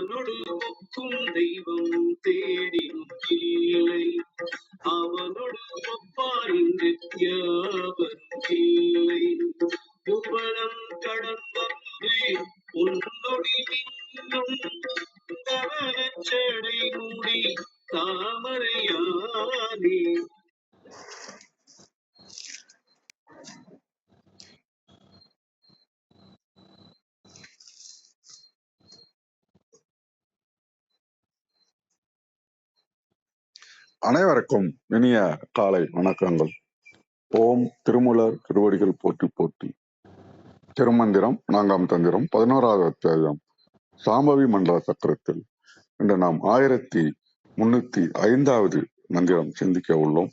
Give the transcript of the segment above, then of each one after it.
அவனோடு ஒக்கும் தெய்வம் தேடினும் இல்லை. அவனோடு ஒப்பார் இங்கு யாவரும் இல்லை. புவனம் கடந்தன்று உன்னொடி மின்னும் கவனச்சடை மூடி தாமரையானே. அனைவருக்கும் இனிய காலை வணக்கங்கள். ஓம் திருமூலர் திருவடிகள் போற்றி போற்றி. திருமந்திரம் 4ஆம் தந்திரம் 11வது அத்தியாயம் சாம்பவி மண்டல சக்கரத்தில் இன்று நாம் 1305வது மந்திரம் சிந்திக்க உள்ளோம்.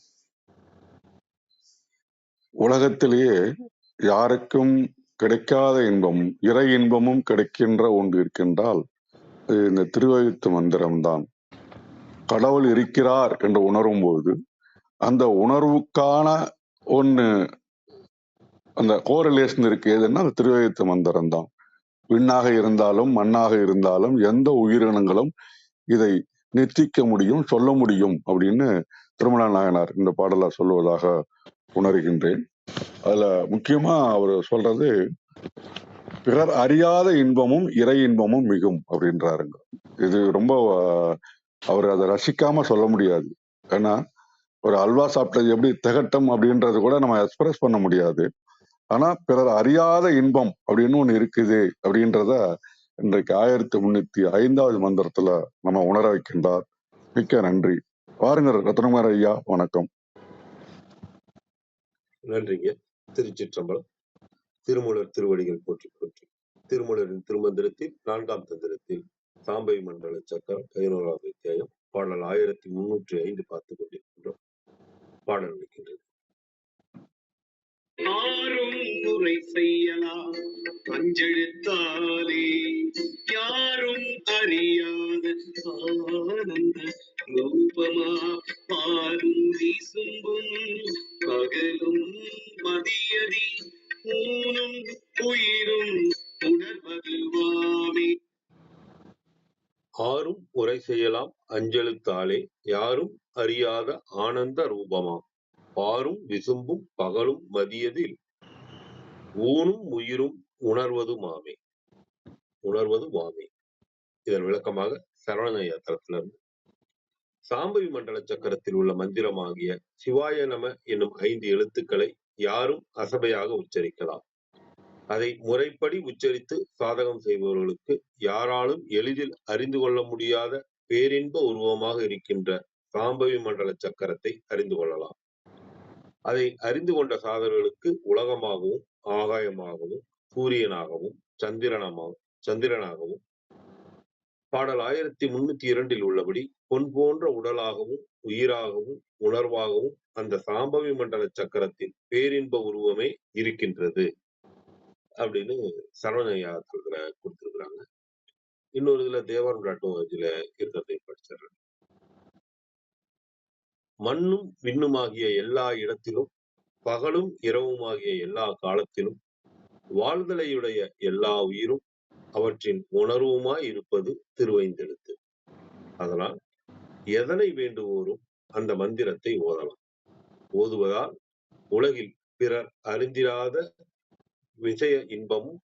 உலகத்திலேயே யாருக்கும் கிடைக்காத இன்பமும் இறை இன்பமும் கிடைக்கின்ற ஒன்று இருக்கின்றால் இந்த திருவெழுத்து மந்திரம்தான். கடவுள் இருக்கிறார் என்று உணரும் போது அந்த உணர்வுக்கான ஒன்று அந்த கோரிலேஷன் இருக்கு. எதுன்னா அந்த திருவெழுத்து மந்திரம் தான். விண்ணாக இருந்தாலும் மண்ணாக இருந்தாலும் எந்த உயிரினங்களும் இதை நிர்த்திக்க முடியும், சொல்ல முடியும் அப்படின்னு திருமல நாயனார் இந்த பாடலை சொல்லுவதாக உணர்கின்றேன். அதுல முக்கியமா அவர் சொல்றது பிறர் அறியாத இன்பமும் இறை இன்பமும் மிகும் அப்படின்றாருங்க. இது ரொம்ப அவர் அதை ரசிக்காம சொல்ல முடியாது. ஏன்னா ஒரு அல்வா சாப்பிட்டது எப்படி திகட்டம் அப்படின்றது கூட நம்ம எக்ஸ்பிரஸ் பண்ண முடியாது. ஆனா பிறர் அறியாத இன்பம் அப்படின்னு ஒண்ணு இருக்குது அப்படின்றத இன்றைக்கு 1305வது மந்திரத்துல நம்ம உணர வைக்கின்றார். மிக்க நன்றி. வாருங்க ரத்னகுமார் ஐயா, வணக்கம். நன்றிங்க. திருச்சிற்றம்பலம். திருமூலர் திருவடிகள் போற்றி போற்றி. திருமூலரின் திருமந்திரத்தில் 4ஆம் தந்திரத்தில் சாம்பவி மண்டல சக்கரம் 11வது அத்தியாயம் பாடல் 1305 பார்த்துக் கொண்டிருக்கின்றோம். பாடல் இருக்கின்றது. ஆரும் உரை செய்யலாம் அஞ்செழுத்தாலே யாரும் அறியாத ஆனந்த ரூபமா பாரும் வீசும்பும் பகலும் மதியதி ஊனும் உயிரும் உணர்வதுவாமே. ஆரும் உரை செய்யலாம் அஞ்செழுத்தாலே யாரும் அறியாத ஆனந்த ரூபமா பாரும் விசும்பும் பகலும் மதியதில் ஊனும் உயிரும் உணர்வதுமாமே. இதன் விளக்கமாக சரவண தலத்திலிருந்து சாம்பவி மண்டல சக்கரத்தில் உள்ள மந்திரமாகிய சிவாய நம என்னும் 5 எழுத்துக்களை யாரும் அசபையாக உச்சரிக்கலாம். அதை முறைப்படி உச்சரித்து சாதகம் செய்பவர்களுக்கு யாராலும் எளிதில் அறிந்து கொள்ள முடியாத பேரின்ப உருவமாக இருக்கின்ற சாம்பவி மண்டல சக்கரத்தை அறிந்து கொள்ளலாம். அதை அறிந்து கொண்ட சாதகர்களுக்கு உலகமாகவும் ஆகாயமாகவும் சூரியனாகவும் சந்திரனாகவும் பாடல் 1302 உள்ளபடி பொன் போன்ற உடலாகவும் உயிராகவும் உணர்வாகவும் அந்த சாம்பவி மண்டல சக்கரத்தின் பேரின்ப உருவமே இருக்கின்றது அப்படின்னு சரவணையாத்துல கொடுத்திருக்கிறாங்க. இன்னொரு இதுல தேவரம்.org இருக்கிறதை படிச்சிடுறேன். மண்ணும் விண்ணுமாகிய எல்லா இடத்திலும் பகலும் இரவுமாகிய எல்லா காலத்திலும் வாழ்தலையுடைய எல்லா உயிரும் அவற்றின் உணர்வுமாய் இருப்பது திருவைந்தெழுத்து. அதனால் எதனை வேண்டுவோரும் அந்த மந்திரத்தை ஓதலாம். ஓதுவதால் உலகில் பிறர் அறிந்திராத விஷய இன்பமும்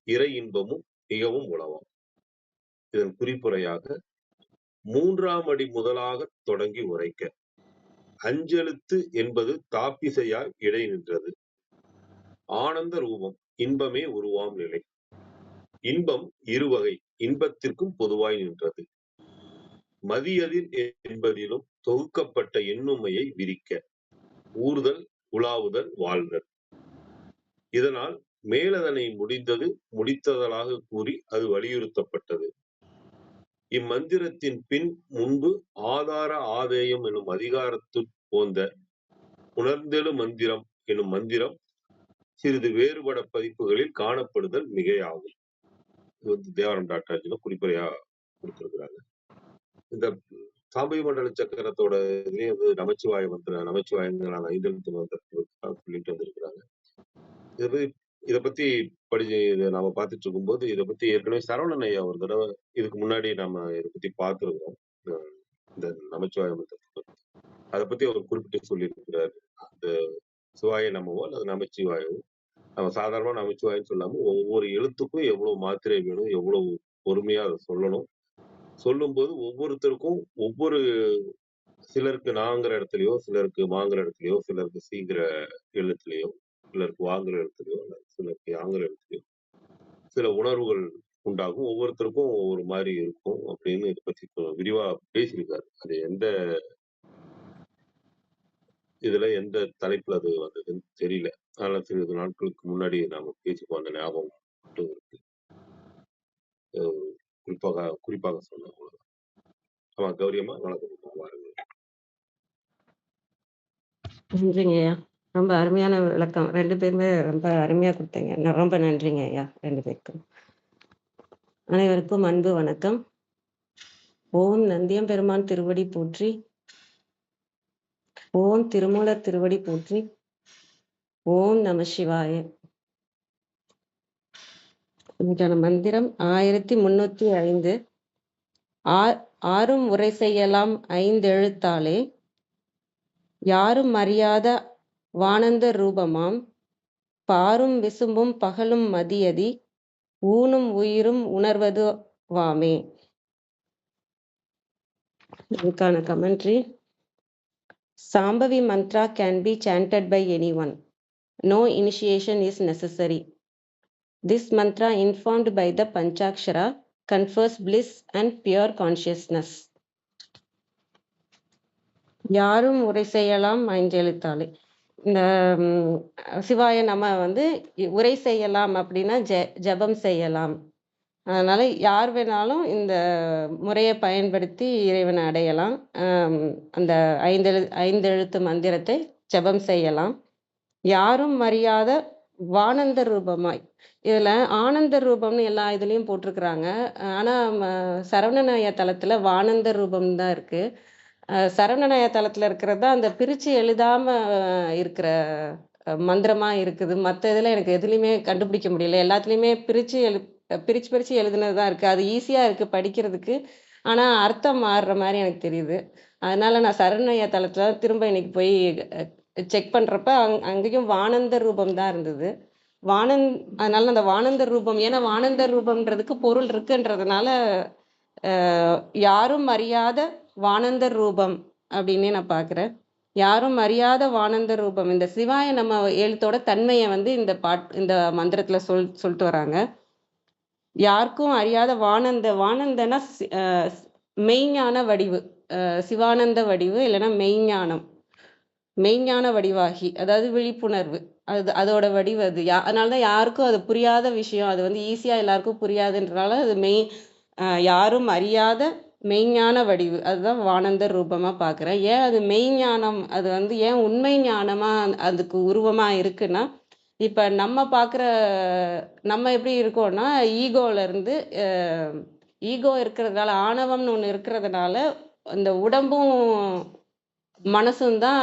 இறை இன்பமும் மிகவும் உளவாம். இதன் குறிப்புரையாக 3ஆம் அடி முதலாக தொடங்கி உரைக்க அஞ்செழுத்து என்பது தாப்பிசையாய் இடை நின்றது. ஆனந்த ரூபம் இன்பமே உருவாம் நிலை. இன்பம் இருவகை இன்பத்திற்கும் பொதுவாய் நின்றது. மதியதில் என்பதிலும் தொகுக்கப்பட்ட எண்ணுமையை விரிக்க ஊர்தல் உலாவுதல் வாழ்தல். இதனால் மேலதனை முடிந்தது முடித்ததலாக கூறி அது வலியுறுத்தப்பட்டது. இம்மந்திரத்தின் பின் முன்பு ஆதார ஆதேயம் எனும் அதிகாரத்துள் போந்த உணர்ந்தெழு மந்திரம் எனும் மந்திரம் சிறிது வேறுபட பதிப்புகளில் காணப்படுதல் மிகையாகும். இது தேவரம்.org குறிப்புரையா கொடுத்திருக்கிறாங்க. இந்த சாம்பவி மண்டல சக்கரத்தோட இதுலயே நமச்சிவாய மந்திரம் நமச்சிவாயங்களான 5 எழுத்து மந்திரத்தை சொல்லிட்டு வந்திருக்கிறாங்க. இது இத பத்தி இத நாம பார்த்துட்டு இருக்கும்போது, இத பத்தி ஏற்கனவே சரவணன் ஐயா ஒரு தடவ இதுக்கு முன்னாடி நாம இத பத்தி பார்த்திருந்தோம். அ இந்த நமச்சிவாய மந்திரத்த பத்தி. அத பத்தி அவர் குறிப்பிட்டு சொல்லியிருக்கிறாரு. அந்த சிவாய நமவோ அல்லது நமச்சிவாயவோ, நம்ம சாதாரணமா நமச்சிவாயன்னு சொல்லாம, ஒவ்வொரு எழுத்துக்கும் எவ்வளவு மாத்திரை வேணும், எவ்வளவு பொறுமையா அத சொல்லணும். சொல்லும்போது ஒவ்வொருத்தருக்கும் ஒவ்வொரு சிலருக்கு நாங்கிற இடத்துலயோ, சிலருக்கு மாங்கிற இடத்துலயோ, சிலருக்கு சீங்கிற எழுத்துலயோ, சிலருக்கு வாங்குற எழுத்துலயோ, அல்ல சிலருக்கு யாங்கிற எழுத்துலயோ, சில உணர்வுகள் உண்டாகும். ஒவ்வொருத்தருக்கும் ஒவ்வொரு மாரி இருக்கும் அப்படின்னு இத பத்தி விரிவா பேசியிருக்காரு. அது எந்த தலைப்புல அது வந்ததுன்னு தெரியல. ஆனா சிறிது நாட்களுக்கு முன்னாடி நாம பேசிப்போம். அந்த ஞாபகம் மட்டும் இருக்கு. அ குறிப்பாக சொன்னேன் அவ்வளவுதான். ஆமா கௌரி அம்மா வணக்கம்மா வாருங்க. நன்றிங்க ஐயா. ரொம்ப அருமையான விளக்கம். 2 பேருமே ரொம்ப அருமையா குடுத்தீங்க. ரொம்ப நன்றிங்க ஐயா 2 பேருக்கும். அனைவருக்கும் அன்பு வணக்கம். ஓம் நந்தியம்பெருமான் திருவடி போற்றி. ஓம் திருமூலர் திருவடி போற்றி. ஓம் நம சிவாய. இன்னைக்கான மந்திரம் 1305. ஆறும் உரை செய்யலாம் 5 எழுத்தாலே, யாரும் அறியாத வானந்த ரூபமாம், பாரும் விசும்பும் பகலும் மதியதி, ஊனும் உயிரும் உணர்வது வாமே. இதுக்கான commentary. Sambhavi mantra can be chanted by anyone. No initiation is necessary. This mantra, informed by the Panchakshara, confers bliss and pure consciousness. யாரும் உரை செய்யலாம் 5 எழுத்தாலே. இந்த சிவாய நம வந்து உரை செய்யலாம் அப்படின்னா ஜபம் செய்யலாம். அதனால யார் வேணாலும் இந்த முறையை பயன்படுத்தி இறைவனை அடையலாம். அந்த 5 எழுத்து மந்திரத்தை ஜபம் செய்யலாம். யாரும் அறியாத வானந்த ரூபமாய். இதுல ஆனந்த ரூபம்னு எல்லா இதுலயும் போட்டிருக்கிறாங்க. ஆனா சரவணநாய தலத்துல வானந்த ரூபம் தான் இருக்கு. சரவணநாய தலத்துல இருக்கிறது தான் அந்த பிரிச்சு எழுதாம இருக்கிற மந்திரமா இருக்குது. மற்ற இதுல எனக்கு எதுலையுமே கண்டுபிடிக்க முடியல. எல்லாத்துலயுமே பிரிச்சு எழுதுனதுதான் இருக்கு. அது ஈஸியா இருக்கு படிக்கிறதுக்கு. ஆனா அர்த்தம் மாறுற மாதிரி எனக்கு தெரியுது. அதனால நான் சரவணநாய தலத்துல திரும்ப இன்னைக்கு போய் செக் பண்றப்ப அங்கேயும் வானந்த ரூபம் தான் இருந்தது. அதனால அந்த வானந்த ரூபம், ஏன்னா வானந்த ரூபம்ன்றதுக்கு பொருள் இருக்குன்றதுனால யாரும் அறியாத வானந்த ரூபம் அப்படின்னே நான் பாக்குறேன். யாரும் அறியாத வானந்த ரூபம். இந்த சிவாய நம்ம எழுத்தோட தன்மையை வந்து இந்த மந்திரத்துல சொல்லிட்டு வராங்க. யாருக்கும் அறியாத வானந்தனா மெய்ஞான வடிவு, சிவானந்த வடிவு, இல்லைன்னா மெய்ஞான வடிவாகி, அதாவது விழிப்புணர்வு, அதோட வடிவு அது. அதனாலதான் யாருக்கும் அது புரியாத விஷயம். அது வந்து ஈஸியா எல்லாருக்கும் புரியாதுன்றனால அது யாரும் அறியாத மெய்ஞான வடிவு, அதுதான் வானந்த ரூபமா பாக்குறேன். ஏன் அது மெய்ஞானம், அது வந்து ஏன் உண்மை ஞானமா அதுக்கு உருவமா இருக்குன்னா, இப்ப நம்ம எப்படி இருக்கோம்னா ஈகோல இருந்து ஈகோ இருக்கிறதுனால, ஆணவம்னு ஒண்ணு இருக்கிறதுனால இந்த உடம்பும் மனசும் தான்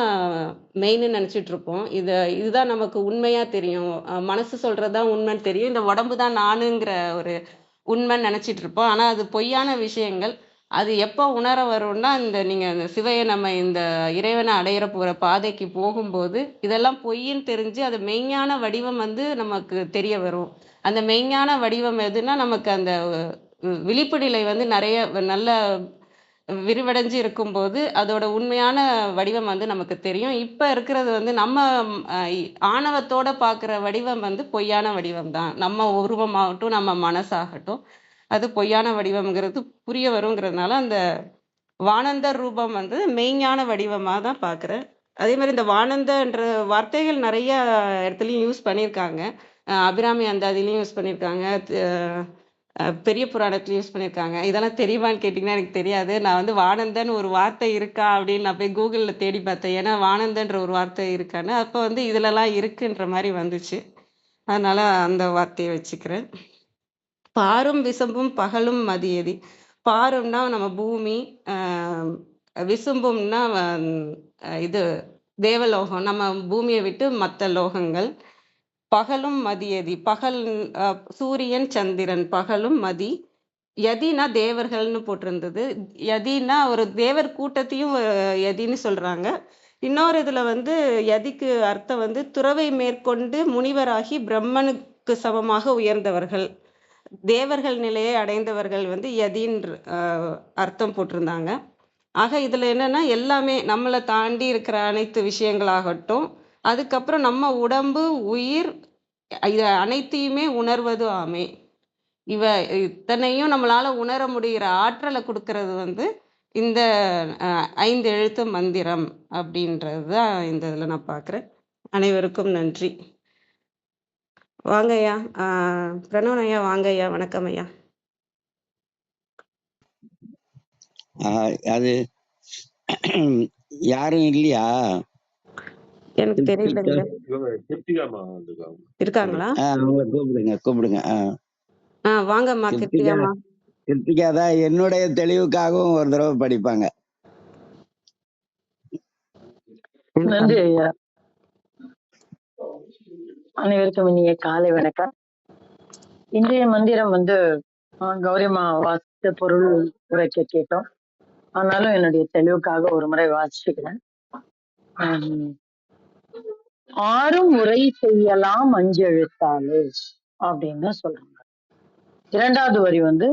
மெயின்னு நினைச்சிட்டு இருப்போம். இதுதான் நமக்கு உண்மையா தெரியும். மனசு சொல்றதுதான் உண்மைன்னு தெரியும். இந்த உடம்பு தான் நானுங்கிற ஒரு உண்மைன்னு நினைச்சிட்டு இருப்போம். ஆனா அது பொய்யான விஷயங்கள். அது எப்போ உணர வரும்னா, நீங்க நம்ம இந்த இறைவனை அடையிற போற பாதைக்கு போகும்போது இதெல்லாம் பொய்ன்னு தெரிஞ்சு அது மெய்ஞான வடிவம் வந்து நமக்கு தெரிய வரும். அந்த மெய்ஞான வடிவம் எதுன்னா, நமக்கு அந்த விழிப்பு நிலை வந்து நிறைய நல்ல விரிவடைஞ்சு இருக்கும்போது அதோட உண்மையான வடிவம் வந்து நமக்கு தெரியும். இப்ப இருக்கிறது வந்து நம்ம ஆணவத்தோட பார்க்குற வடிவம் வந்து பொய்யான வடிவம் தான். நம்ம உருவமாகட்டும், நம்ம மனசாகட்டும், அது பொய்யான வடிவம்ங்கிறது புரிய வருங்கிறதுனால அந்த வானந்த ரூபம் வந்து மெய்ஞான வடிவமா தான் பார்க்குறேன். அதே மாதிரி இந்த வானந்தன்ற வார்த்தைகள் நிறைய இடத்துலையும் யூஸ் பண்ணியிருக்காங்க. அபிராமி அந்தாதிலையும் யூஸ் பண்ணியிருக்காங்க, பெரிய புராணத்துல யூஸ் பண்ணியிருக்காங்க. இதெல்லாம் தெரியுமான்னு கேட்டிங்கன்னா எனக்கு தெரியாது. நான் வந்து வானந்தன் ஒரு வார்த்தை இருக்கா அப்படின்னு நான் போய் கூகுளில் தேடி பார்த்தேன். ஏன்னா வானந்தன்ற ஒரு வார்த்தை இருக்கான்னு. அப்போ வந்து இதுலலாம் இருக்குன்ற மாதிரி வந்துச்சு. அதனால அந்த வார்த்தையை வச்சுக்கிறேன். பாரும் விசும்பும் பகலும் மதியதி. பாரும்னா நம்ம பூமி, விசும்பும்னா இது தேவலோகம், நம்ம பூமியை விட்டு மற்ற லோகங்கள். பகலும் மதியதி. பகல் சூரியன் சந்திரன் பகலும் மதி. யதினா தேவர்கள்னு போட்டிருந்தது. யதினா ஒரு தேவர் கூட்டத்தையும் யதின்னு சொல்றாங்க. இன்னொரு இதுல வந்து யதிக்கு அர்த்தம் வந்து துறவை மேற்கொண்டு முனிவராகி பிரம்மனுக்கு சமமாக உயர்ந்தவர்கள், தேவர்கள் நிலையை அடைந்தவர்கள் வந்து யதின்ற அர்த்தம் போட்டிருந்தாங்க. ஆக இதுல என்னன்னா எல்லாமே நம்மளை தாண்டி இருக்கிற அனைத்து விஷயங்களாகட்டும், அதுக்கப்புறம் நம்ம உடம்பு உயிர் இது அனைத்தையுமே உணர்வது ஆமே. இத்தனையும் நம்மளால உணர முடிகிற ஆற்றலை கொடுக்கறது வந்து இந்த 5 எழுத்து மந்திரம் அப்படின்றது தான் இந்த இதில் நான் பார்க்குறேன். அனைவருக்கும் நன்றி. வாங்க ஐயா. பிரணவன் ஐயா வாங்க ஐயா. வணக்கம் ஐயா. அது யாரும் இல்லையா? எனக்கு தெரியலங்க. இருக்காங்களா? அவங்கள கூப்பிடுங்க. வாங்கம்மா கிருத்திகாமா. கிருத்திகா தான் என்னுடைய தெளிவுக்காகவும் ஒரு தடவை படிப்பாங்க. நன்றி ஐயா. அனைவருக்கும் இனிய காலை வணக்கம். இன்றைய மந்திரம் வந்து கௌரியம்மா வாசித்த பொருள் உரைக்க கேட்டோம். ஆனாலும் என்னுடைய தெளிவுக்காக ஒரு முறை வாசிச்சுக்கிறேன். 6 முறை செய்யலாம் அஞ்செழுத்தாலே அப்படின்னு சொல்றாங்க. 2வது வரி வந்து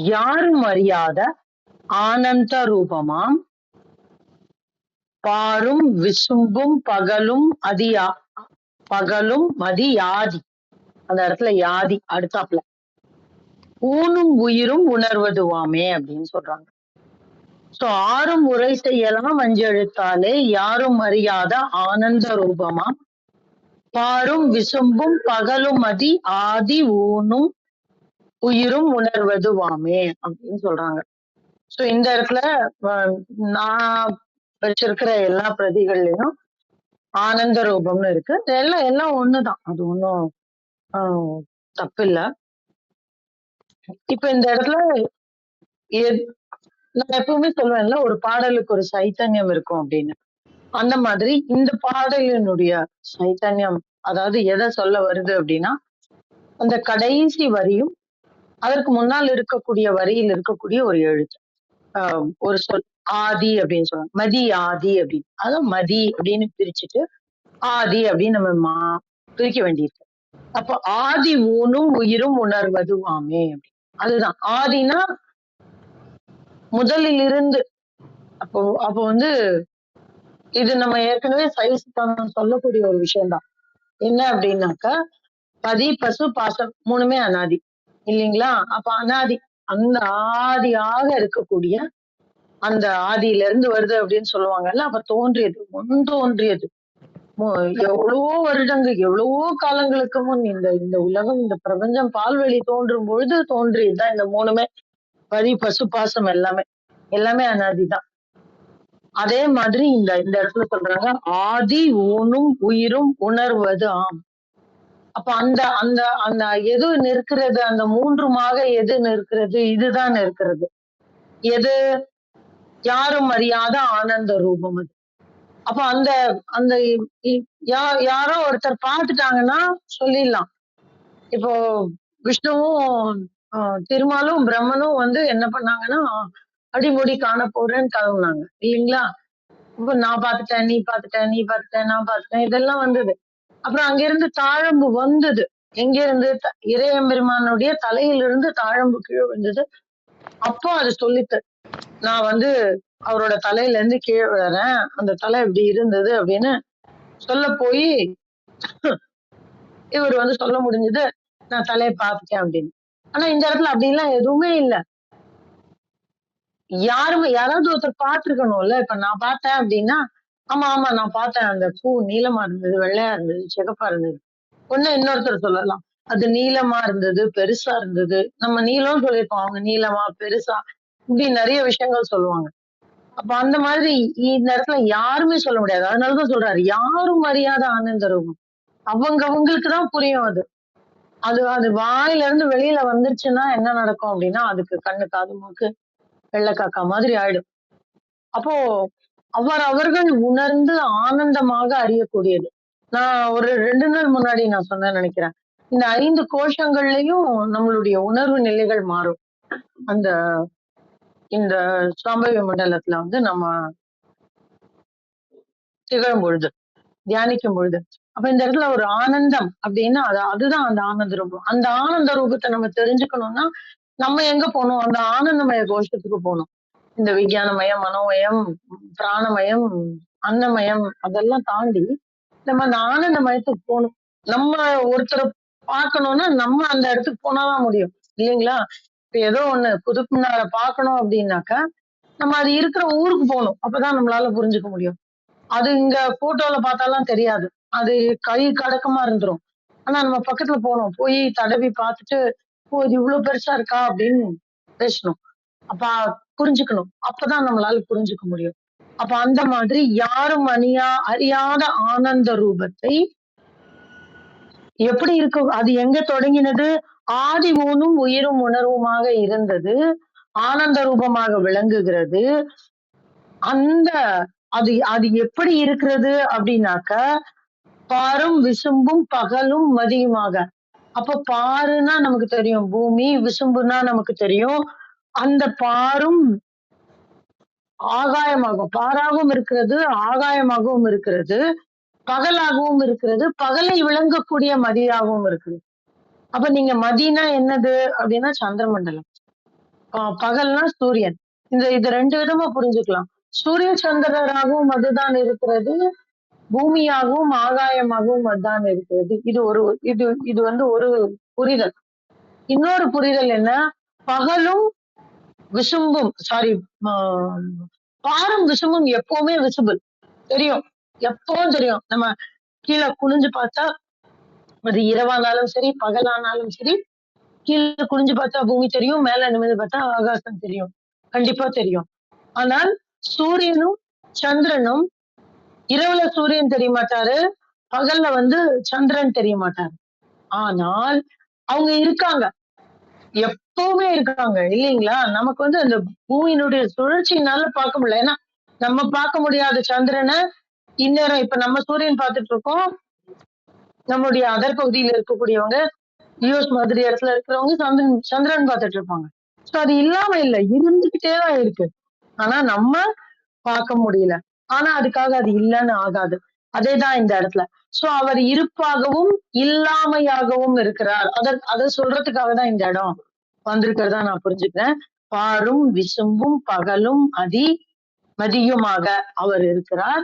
யாரும் அறியாத ஆனந்த ரூபமாம் பாரும் விசும்பும் பகலும் மதி யாதி. அந்த இடத்துல யாதி அடுத்தாப்புல ஊனும் உயிரும் உணர்வதுவாமே அப்படின்னு சொல்றாங்க. சோ 6 முறை செய்யலாம் அஞ்செழுத்தாலே யாரும் அறியாத ஆனந்த ரூபமாம் பாரும் விசும்பும் பகலும் மதி ஆதி ஊனும் உயிரும் உணர்வதுவாமே அப்படின்னு சொல்றாங்க. சோ இந்த இடத்துல நான் வச்சிருக்கிற எல்லா பிரதிகள்லயும் ஆனந்த ரூபம்னு இருக்கு. எல்லாம் ஒண்ணுதான், அது ஒண்ணும் தப்பு இல்ல. இப்ப இந்த இடத்துல நான் எப்பவுமே சொல்லுவேன்ல, ஒரு பாடலுக்கு ஒரு சைத்தன்யம் இருக்கும் அப்படின்னு. அந்த மாதிரி இந்த பாடலினுடைய சைத்தன்யம், அதாவது எதை சொல்ல வருது அப்படின்னா, அந்த கடைசி வரியும் அதற்கு முன்னால் இருக்கக்கூடிய வரியில் இருக்கக்கூடிய ஒரு எழுத்து, ஒரு சொல் ஆதி அப்படின்னு சொல்லுவாங்க. மதி ஆதி அப்படின்னு, அதான் மதி அப்படின்னு பிரிச்சுட்டு ஆதி அப்படின்னு நம்ம பிரிக்க வேண்டியிருக்கு. அப்ப ஆதி ஊனும் உயிரும் உணர்வதுவாமே அப்படி, அதுதான் ஆதினா முதலில் இருந்து. அப்போ வந்து இது நம்ம ஏற்கனவே சைவசித்தாந்தம் சொல்லக்கூடிய ஒரு விஷயம்தான். என்ன அப்படின்னாக்கா, பதி பசு பாசம் 3மே அனாதி இல்லைங்களா? அப்ப அனாதி, அந்த ஆதியாக இருக்கக்கூடிய அந்த ஆதியில இருந்து வருது அப்படின்னு சொல்லுவாங்கல்ல. அப்ப தோன்றியது, முன் தோன்றியது, எவ்வளவோ வருடங்கள், எவ்வளவோ காலங்களுக்கு முன் இந்த உலகம், இந்த பிரபஞ்சம் பால்வெளி தோன்றும் பொழுது தோன்றியதுதான் இந்த 3மே. பதி பசு பாசம் எல்லாமே அனாதிதான். அதே மாதிரி இந்த இடத்துல சொல்றாங்க ஆதி ஊனும் உயிரும் உணர்வது ஆம். அப்ப அந்த அந்த அந்த எது நிற்கிறது, அந்த 3மாக எது நிற்கிறது? இதுதான் நிற்கிறது. எது? யாரும் அறியாத ஆனந்த ரூபம் அது. அப்ப அந்த அந்த யாரோ ஒருத்தர் பார்த்துட்டாங்கன்னா சொல்லிடலாம். இப்போ விஷ்ணுவும் திருமாலும் பிரம்மனும் வந்து என்ன பண்ணாங்கன்னா, அடிமுடி காண போறேன்னு கிளம்புனாங்க இல்லைங்களா? இப்ப நான் பார்த்துட்டேன், நீ பார்த்துட்ட, நீ பார்த்துட்ட, நான் பார்த்துட்டேன், இதெல்லாம் வந்தது. அப்புறம் அங்கிருந்து தாழம்பு வந்தது. எங்க இருந்து? இறையம்பெருமானுடைய தலையிலிருந்து தாழம்பு கீழே வந்தது. அப்போ அது சொல்லிட்டு, நான் வந்து அவரோட தலையில இருந்து கீழே விழறேன், அந்த தலை இப்படி இருந்தது அப்படின்னு சொல்ல போய் இவர் வந்து சொல்ல முடிஞ்சது, நான் தலையை பார்த்துட்டேன் அப்படின்னு. ஆனா இந்த இடத்துல அப்படிலாம் எதுவுமே இல்ல. யாராவது ஒருத்தர் பார்த்திருக்கணும்ல. இப்ப நான் பார்த்தேன் அப்படின்னா, ஆமா நான் பார்த்தேன், அந்த பூ நீளமா இருந்தது, வெள்ளையா இருந்தது, சிகப்பா இருந்தது. ஒண்ணு இன்னொருத்தர் சொல்லலாம், அது நீளமா இருந்தது, பெருசா இருந்தது. நம்ம நீளம் சொல்லியிருப்போம், அவங்க நீளமா பெருசா இப்படி நிறைய விஷயங்கள் சொல்லுவாங்க. அப்ப அந்த மாதிரி இந்த இடத்துல யாருமே சொல்ல முடியாது. அதனாலதான் சொல்றாரு யாரும் அறியாத ஆனந்த ரூபம். அவங்களுக்குதான் புரியும் அது. அது வாயில இருந்து வெளியில வந்துருச்சுன்னா என்ன நடக்கும் அப்படின்னா, அதுக்கு கண்ணு காது மூக்கு வெள்ளைக்காக்கா மாதிரி ஆயிடும். அப்போ அவர்கள் உணர்ந்து ஆனந்தமாக அறியக்கூடியது. நான் ஒரு 2 நாள் முன்னாடி நான் சொன்னேன்னு நினைக்கிறேன். இந்த 5 கோஷங்கள்லயும் நம்மளுடைய உணர்வு நிலைகள் மாறும். அந்த இந்த சாம்பவிய மண்டலத்துல வந்து நம்ம திகழும் பொழுது, தியானிக்கும் பொழுது. அப்ப இந்த இடத்துல ஒரு ஆனந்தம் அப்படின்னா அதுதான் அந்த ஆனந்த ரூபம். அந்த ஆனந்த ரூபத்தை நம்ம தெரிஞ்சுக்கணும்னா நம்ம எங்க போகணும்? அந்த ஆனந்தமய கோஷத்துக்கு போகணும். இந்த விஞ்ஞானமயம், மனோமயம், பிராணமயம், அன்னமயம் அதெல்லாம் தாண்டி நம்ம அந்த ஆனந்தமயத்துக்கு போகணும். நம்ம ஒருத்தரை பார்க்கணும்னா நம்ம அந்த இடத்துக்கு போனாதான் முடியும் இல்லைங்களா? இப்ப ஏதோ ஒண்ணு புதுப்பின்னார பார்க்கணும் அப்படின்னாக்கா நம்ம அது இருக்கிற ஊருக்கு போகணும். அப்பதான் நம்மளால புரிஞ்சுக்க முடியும். அது இங்க போட்டோல பார்த்தாலாம் தெரியாது. அது கை கடக்கமா இருந்துரும். ஆனா நம்ம பக்கத்துல போகணும். போய் தடவி பார்த்துட்டு, ஓ இது இவ்வளவு பெருசா இருக்கா அப்படின்னு பேசணும். அப்ப புரிஞ்சுக்கணும். அப்பதான் நம்மளால புரிஞ்சுக்க முடியும். அப்ப அந்த மாதிரி யாரும் அறியாத ஆனந்த ரூபத்தை எப்படி இருக்கு? அது எங்க தொடங்கினது? ஆதி ஊனும் உயிரும் உணர்வுமாக இருந்தது. ஆனந்த ரூபமாக விளங்குகிறது. அந்த அது அது எப்படி இருக்கிறது அப்படின்னாக்க பாரும் விசும்பும் பகலும் மதியுமாக. அப்ப பாருன்னா நமக்கு தெரியும் பூமி, விசும்புன்னா நமக்கு தெரியும். அந்த பாரும் ஆகாயமாகும். பாராகவும் இருக்கிறது, ஆகாயமாகவும் இருக்கிறது, பகலாகவும் இருக்கிறது, பகலை விளங்கக்கூடிய மதியாகவும் இருக்குது. அப்ப நீங்க மதினா என்னது அப்படின்னா சந்திரமண்டலம். பகல்னா சூரியன். இது 2 விதமா புரிஞ்சுக்கலாம். சூரிய சந்திரராகவும் அதுதான் இருக்கிறது, பூமியாகவும் ஆகாயமாகவும் அதுதான் இருக்கிறது. இது வந்து ஒரு புரிதல். இன்னொரு புரிதல் என்ன? பகலும் விசும்பும் பாரும் விசும்பும் எப்பவுமே விசிபிள் தெரியும், எப்பவும் தெரியும். நம்ம கீழே குனிஞ்சு பார்த்தா அது இரவானாலும் சரி பகலானாலும் சரி, கீழே குனிஞ்சு பார்த்தா பூமி தெரியும், மேல நிமிர்ந்து பார்த்தா ஆகாசம் தெரியும், கண்டிப்பா தெரியும். ஆனால் சூரியனும் சந்திரனும் இரவுல சூரியன் தெரிய மாட்டாரு, பகல்ல வந்து சந்திரன் தெரிய மாட்டாரு. ஆனால் அவங்க இருக்காங்க, எப்பவுமே இருக்காங்க இல்லைங்களா? நமக்கு வந்து அந்த பூமியினுடைய சுழற்சினால பார்க்க முடியல. ஏன்னா நம்ம பார்க்க முடியாத சந்திரனை இந்நேரம் இப்ப நம்ம சூரியன் பார்த்துட்டு இருக்கோம், நம்மளுடைய அதர் பகுதியில இருக்கக்கூடியவங்க யூஎஸ் மாதிரி இடத்துல இருக்கிறவங்க சந்திரன் பார்த்துட்டு இருப்பாங்க. சோ அது இல்லாம இல்ல, இருந்துகிட்டேதான் இருக்கு. ஆனா நம்ம பார்க்க முடியல. ஆனா அதுக்காக அது இல்லைன்னு ஆகாது. அதேதான் இந்த இடத்துல. சோ அவர் இருப்பாகவும் இல்லாமையாகவும் இருக்கிறார். அதை சொல்றதுக்காக தான் இந்த இடம் வந்திருக்கிறதா நான் புரிஞ்சுக்கிறேன். பாரும் விசும்பும் பகலும் மதியுமாக அவர் இருக்கிறார்.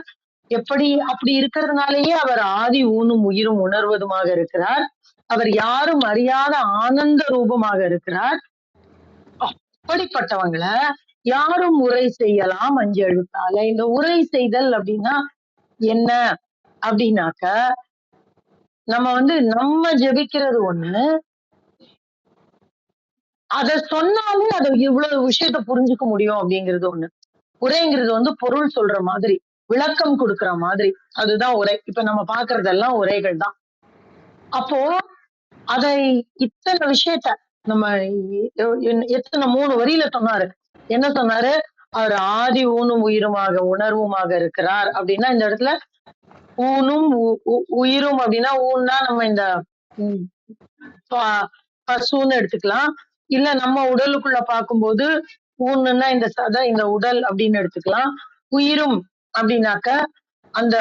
அப்படி இருக்கிறதுனாலேயே அவர் ஆதி ஊனும் உயிரும் உணர்வதுமாக இருக்கிறார். அவர் யாரும் அறியாத ஆனந்த ரூபமாக இருக்கிறார். அப்படிப்பட்டவங்களை யாரும் உரை செய்யலாம் அஞ்சு எழுத்தால. இந்த உரை செய்தல் அப்படின்னா என்ன அப்படின்னாக்க, நம்ம வந்து நம்ம ஜெபிக்கிறது ஒண்ணு, அத சொன்னாலும் அதை இவ்வளவு விஷயத்த புரிஞ்சுக்க முடியும் அப்படிங்கிறது ஒண்ணு. உரைங்கிறது வந்து பொருள் சொல்ற மாதிரி, விளக்கம் கொடுக்கிற மாதிரி, அதுதான் உரை. இப்ப நம்ம பாக்குறதெல்லாம் உரைகள் தான். அப்போ அதை இத்தனை விஷயத்த நம்ம எத்தனை 3 வரியில சொன்னாரு. என்ன சொன்னாரு? அவர் ஆதி ஊனும் உயிருமாக உணர்வுமாக இருக்கிறார் அப்படின்னா, இந்த இடத்துல ஊனும் உயிரும் அப்படின்னா, ஊன்னா நம்ம இந்த பசுன்னு எடுத்துக்கலாம். இல்ல நம்ம உடலுக்குள்ள பார்க்கும்போது ஊன்னுன்னா இந்த சதை, இந்த உடல் அப்படின்னு எடுத்துக்கலாம். உயிரும் அப்படின்னாக்க அந்த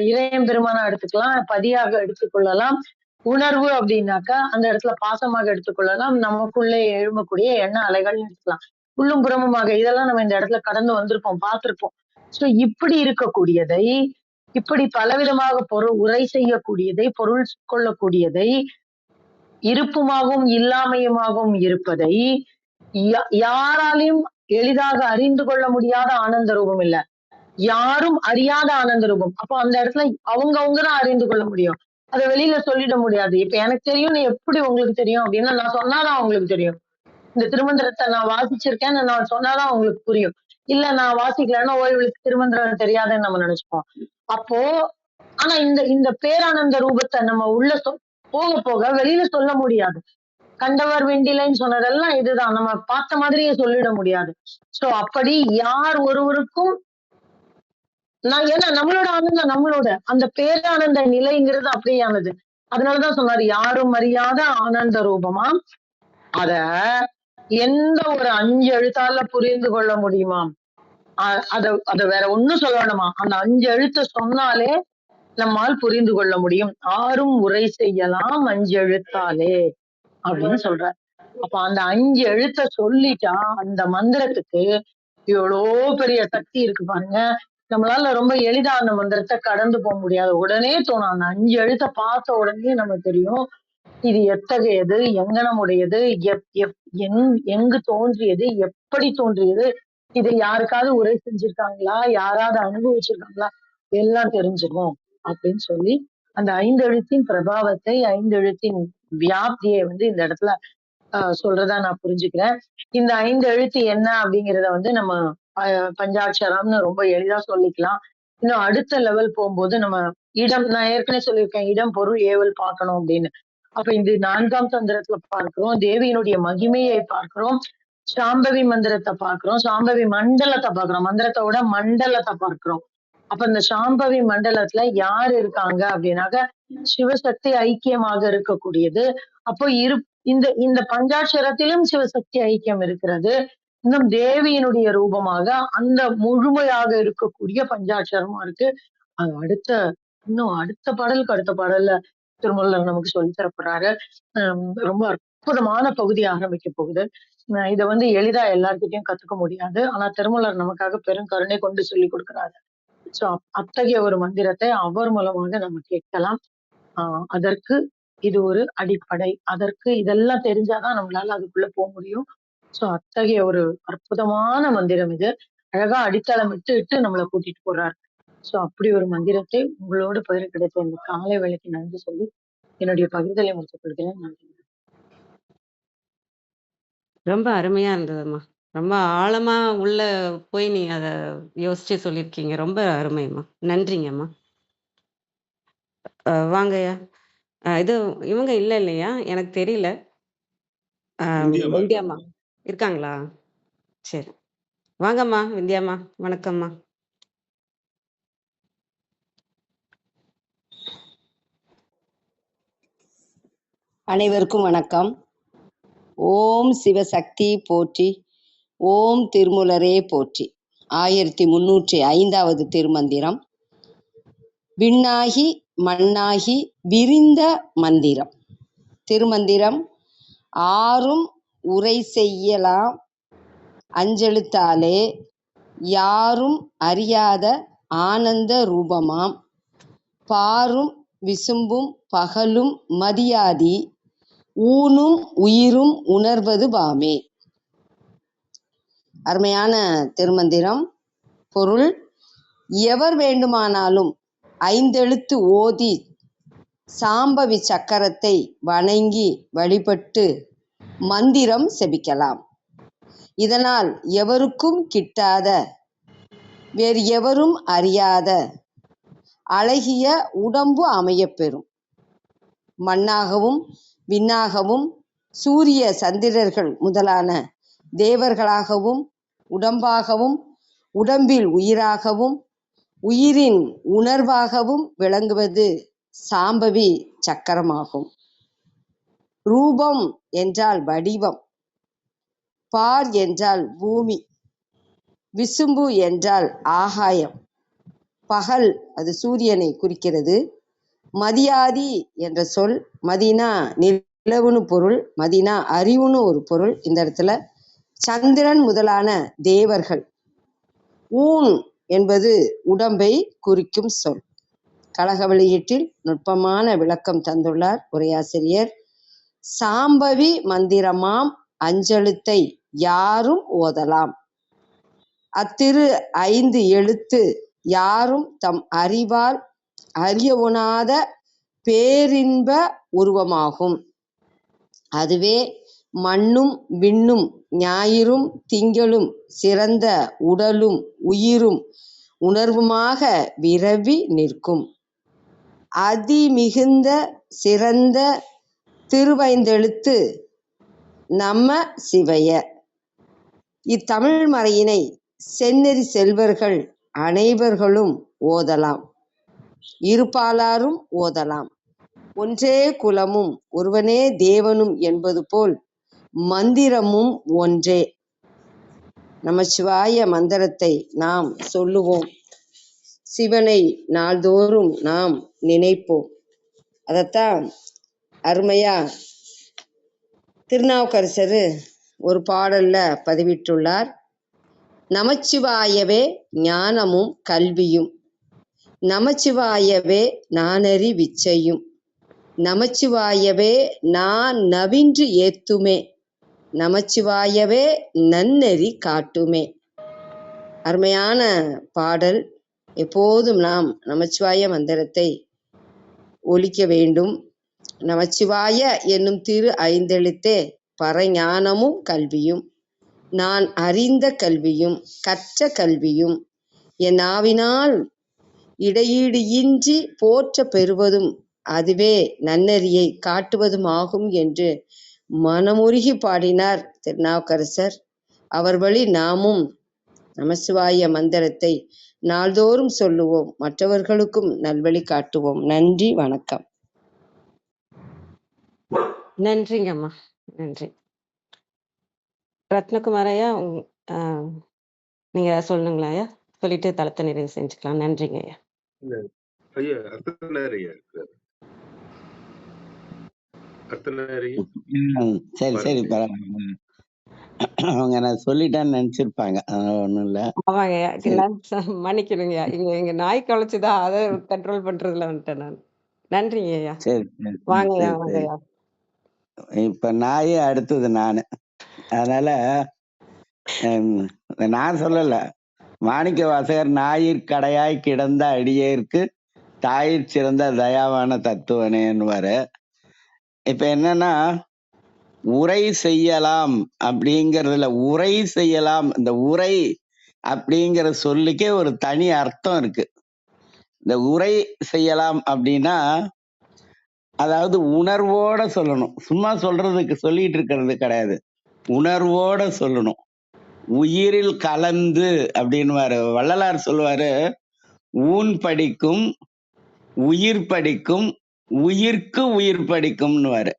இறையம் பெருமானா எடுத்துக்கலாம், பதியாக எடுத்துக்கொள்ளலாம். உணர்வு அப்படின்னாக்கா அந்த இடத்துல பாசமாக எடுத்துக்கொள்ளலாம், நமக்குள்ளே எழும்பக்கூடிய எண்ண அலைகள் எடுத்துக்கலாம். உள்ளும் புறமுமாக இதெல்லாம் நம்ம இந்த இடத்துல கடந்து வந்திருப்போம், பார்த்திருப்போம். சோ இப்படி இருக்கக்கூடியதை, இப்படி பலவிதமாக உரை செய்யக்கூடியதை, பொருள் கொள்ளக்கூடியதை, இருப்புமாகவும் இல்லாமையுமாகவும் இருப்பதை யாராலையும் எளிதாக அறிந்து கொள்ள முடியாத ஆனந்த ரூபம் இல்ல, யாரும் அறியாத ஆனந்த ரூபம். அப்போ அந்த இடத்துல அவங்கதான் அறிந்து கொள்ள முடியும், அதை வெளியில சொல்லிட முடியாது. இப்ப எனக்கு தெரியும்னு எப்படி உங்களுக்கு தெரியும் அப்படின்னா, நான் சொன்னாதான் அவங்களுக்கு தெரியும். இந்த திருமந்திரத்தை நான் வாசிச்சிருக்கேன்னு நான் சொன்னாதான் அவங்களுக்கு புரியும். இல்ல நான் வாசிக்கலன்னா ஓய்வுக்கு திருமந்திரம் தெரியாதுன்னு நம்ம நினைச்சுப்போம். அப்போ ஆனா இந்த பேரானந்த ரூபத்தை நம்ம உள்ள போக போக வெளியில சொல்ல முடியாது. கண்டவர் வெண்டிலைன்னு சொன்னதெல்லாம் இதுதான், நம்ம பார்த்த மாதிரியே சொல்லிட முடியாது. சோ அப்படி யார் ஒருவருக்கும் ஏன்னா நம்மளோட ஆனந்தம் நம்மளோட அந்த பேரானந்த நிலைங்கிறது அப்படியானது. அதனாலதான் சொன்னாரு யாரும் அறியாத ஆனந்த ரூபமா. அத எந்த ஒரு 5 எழுத்தால புரிந்து கொள்ள முடியுமாம். அத வேற ஒண்ணும் சொல்ல வேணுமா, அந்த 5 எழுத்த சொன்னாலே நம்மால் புரிந்து கொள்ள முடியும். ஆரும் உரை செய்யலாம் 5 எழுத்தாலே அப்படின்னு சொல்றார். அப்ப அந்த 5 எழுத்த சொல்லிட்டா அந்த மந்திரத்துக்கு எவ்வளோ பெரிய சக்தி இருக்கு பாருங்க. நம்மளால ரொம்ப எளிதா அந்த மந்திரத்தை கடந்து போக முடியாது. உடனே தோணும். அந்த 5 எழுத்த பார்த்த உடனே நமக்கு தெரியும் இது எத்தகையது, எங்கனமுடையது, எங்கு தோன்றியது, எப்படி தோன்றியது, இதை யாருக்காவது உரை செஞ்சிருக்காங்களா, யாராவது அனுபவிச்சிருக்காங்களா, எல்லாம் தெரிஞ்சிடும் அப்படின்னு சொல்லி அந்த 5 எழுத்தின் பிரபாவத்தை 5 எழுத்தின் வியாப்தியை இந்த இடத்துல சொல்றதா நான் புரிஞ்சுக்கிறேன். இந்த 5 எழுத்து என்ன அப்படிங்கிறத நம்ம பஞ்சாட்சரம்னு ரொம்ப எளிதா சொல்லிக்கலாம். இன்னும் அடுத்த லெவல் போகும்போது நம்ம இடம், நான் ஏற்கனவே சொல்லியிருக்கேன் இடம் பொருள் ஏவல் பார்க்கணும் அப்படின்னு. அப்ப இந்த 4ஆம் தந்திரத்துல பார்க்கிறோம், தேவியினுடைய மகிமையை பார்க்கிறோம், சாம்பவி மந்திரத்தை பார்க்கிறோம், சாம்பவி மண்டலத்தை பார்க்கிறோம், மந்திரத்தோட மண்டலத்தை பார்க்கிறோம். அப்ப இந்த சாம்பவி மண்டலத்துல யார் இருக்காங்க அப்படின்னாக்க சிவசக்தி ஐக்கியமாக இருக்கக்கூடியது. அப்போ இந்த பஞ்சாட்சரத்திலும் சிவசக்தி ஐக்கியம் இருக்கிறது. இன்னும் தேவியினுடைய ரூபமாக அந்த முழுமையாக இருக்கக்கூடிய பஞ்சாட்சரமா இருக்கு. அது அடுத்த பாடல்ல திருமூலர் நமக்கு சொல்லி தரப்படுறாரு. ரொம்ப அற்புதமான பகுதி ஆரம்பிக்க போகுது. இதை எளிதா எல்லார்கிட்டையும் கத்துக்க முடியாது. ஆனா திருமூலர் நமக்காக பெரும் கருணை கொண்டு சொல்லி கொடுக்கிறாரு. சோ அத்தகைய ஒரு மந்திரத்தை அவர் மூலமாக நம்ம கேட்கலாம். அதற்கு இது ஒரு அடிப்படை. அதற்கு இதெல்லாம் தெரிஞ்சாதான் நம்மளால அதுக்குள்ள போக முடியும். சோ அத்தகைய ஒரு அற்புதமான மந்திரம் இது. அழகா அடித்தளம் இட்டு நம்மளை கூட்டிட்டு போறாரு. சோ அப்படி ஒரு மந்திரத்தை உங்களோட பகிர கிடைத்த இந்த காலை வேளைக்கு நன்றி சொல்லி என்னுடைய பகிர்தலை முடித்துக் கொள்கிறேன். நன்றி. ரொம்ப அருமையா இருந்ததும்மா. ரொம்ப ஆழமா உள்ள போய் நீங்க அதை யோசிச்சு சொல்லியிருக்கீங்க. ரொம்ப அருமைம்மா. நன்றிங்கம்மா. வாங்கய்யா. இது இவங்க இல்லை இல்லையா, எனக்கு தெரியல. விந்தியாம்மா இருக்காங்களா? சரி, வாங்கம்மா விந்தியாம்மா. வணக்கம்மா. அனைவருக்கும் வணக்கம். ஓம் சிவசக்தி போற்றி, ஓம் திருமூலரே போற்றி. 1305வது திருமந்திரம். விண்ணாகி மண்ணாகி விரிந்த மந்திரம். திருமந்திரம். ஆறும் உரை செய்யலாம் 5 எழுத்தாலே, யாரும் அறியாத ஆனந்த ரூபமாம், பாரும் விசும்பும் பகலும் மதியாதி, ஊனும் உயிரும் உணர்வது பாமே. அருமையான திருமந்திரம். பொருள்: எவர் வேண்டுமானாலும் 5 எழுத்து ஓதி சாம்பவி சக்கரத்தை வணங்கி வழிபட்டு மந்திரம் செபிக்கலாம். இதனால் எவருக்கும் கிட்டாத, வேறு எவரும் அறியாத அழகிய உடம்பு அமையப்பெறும். மண்ணாகவும் விண்ணாகவும் சூரிய சந்திரர்கள் முதலான தேவர்களாகவும் உடம்பாகவும் உடம்பில் உயிராகவும் உயிரின் உணர்வாகவும் விளங்குவது சாம்பவி சக்கரமாகும். ரூபம் என்றால் வடிவம், பார் என்றால் பூமி, விசும்பு என்றால் ஆகாயம், பகல் அது சூரியனை குறிக்கிறது. மதியாதி என்ற சொல், மதினா நிலவுன்னு பொருள், மதினா அறிவுன்னு ஒரு பொருள். இந்த இடத்துல சந்திரன் முதலான தேவர்கள். ஊன் என்பது உடம்பை குறிக்கும் சொல். கழக வெளியீட்டில் நுட்பமான விளக்கம் தந்துள்ளார் உரையாசிரியர். சாம்பவி மந்திரமாம் 5 எழுத்தை யாரும் ஓதலாம். அத்திரு 5 எழுத்து யாரும் தம் அறிவால் அறிய உணாத பேரின்ப உருவமாகும். அதுவே மண்ணும் விண்ணும் ஞாயிறும் திங்களும் சிறந்த உடலும் உயிரும் உணர்வுமாக விரவி நிற்கும். அதிமிகுந்த சிறந்த திருவைந்தெழுத்து நம சிவய. இத்தமிழ் மறையினை செந்நெறி செல்வர்கள் அனைவர்களும் ஓதலாம். இருபாலாரும் ஓதலாம். ஒன்றே குலமும் ஒருவனே தேவனும் என்பது போல் மந்திரமும் ஒன்றே. நமச்சிவாய மந்திரத்தை நாம் சொல்லுவோம். சிவனை நாள்தோறும் நாம் நினைப்போம். அதைத்தான் அருமையா திருநாவுக்கரசர் ஒரு பாடல்ல பதிவிட்டுள்ளார். நமச்சிவாயவே ஞானமும் கல்வியும், நமச்சிவாயவே நானறி விச்சையும், நமச்சிவாயவே நான் நவின்று ஏத்துமே, நமச்சிவாயவே நன்னெறி காட்டுமே. அருமையான பாடல். எப்போதும் நாம் நமச்சிவாய மந்திரத்தை ஒலிக்க வேண்டும். நமச்சிவாய என்னும் திரு ஐந்தெழுத்தே பரஞானமும் கல்வியும், நான் அறிந்த கல்வியும் கற்ற கல்வியும், என் நாவினால் இடையீடு இன்றி போற்ற பெறுவதும் அதுவே நன்னெறியை காட்டுவதும் ஆகும் என்று மனமுருகி பாடினார் திருநாவுக்கரசர். அவர் வழி நாமும் நமசிவாய மந்திரத்தை நாள்தோறும் சொல்லுவோம். மற்றவர்களுக்கும் நல்வழி காட்டுவோம். நன்றி, வணக்கம். நன்றிங்கம்மா. நன்றி. ரத்னகுமார் ஐயா, நீங்க சொல்லணுங்களா ஐயா? சொல்லிட்டு தளத்தை நிறைவு செஞ்சுக்கலாம். நன்றிங்க ஐயா. இல்ல, ஐயா அர்த்தநாயர் ஐயா இருக்கிறாரு. அர்த்தநாயர் ஐயா சரி சரி, பாருங்க. பரவாயில்ல. அவங்க நான் சொல்லிட்டேன்னு நினைச்சிருப்பாங்க, ஒண்ணும் இல்ல. ஆமாங்க ஐயா. சரி மன்னிக்கணுங்க ஐயா. இங்க நாய் குலைச்சுதான், அதை கண்ட்ரோல் பண்றதுல வந்துட்டேன் நான். நன்றிங்க ஐயா. சரி சரி வாங்க ஐயா, சரி வாங்க சரி. ஐயா. இப்ப நாயே அடுத்தது நானு. அதனால நான் சொல்லல, மாணிக்க வாசகர் ஞாயிற் கடையாய் கிடந்த அடியேற்கு தாயிற் சிறந்த தயாவான தத்துவனேன்னுவாரு. இப்ப என்னன்னா, உரை செய்யலாம் அப்படிங்கறதுல உரை செய்யலாம், இந்த உரை அப்படிங்கிற சொல்லுக்கே ஒரு தனி அர்த்தம் இருக்கு. இந்த உரை செய்யலாம் அப்படின்னா, அதாவது உணர்வோட சொல்லணும். சும்மா சொல்றதுக்கு சொல்லிட்டு இருக்கிறது கிடையாது, உணர்வோட சொல்லணும். உயிரில் கலந்து அப்படின்னு வள்ளலார் சொல்லுவாரு, ஊன் படிக்கும் உயிர் படிக்கும் உயிர்க்கு உயிர் படிக்கும்னுவாரு.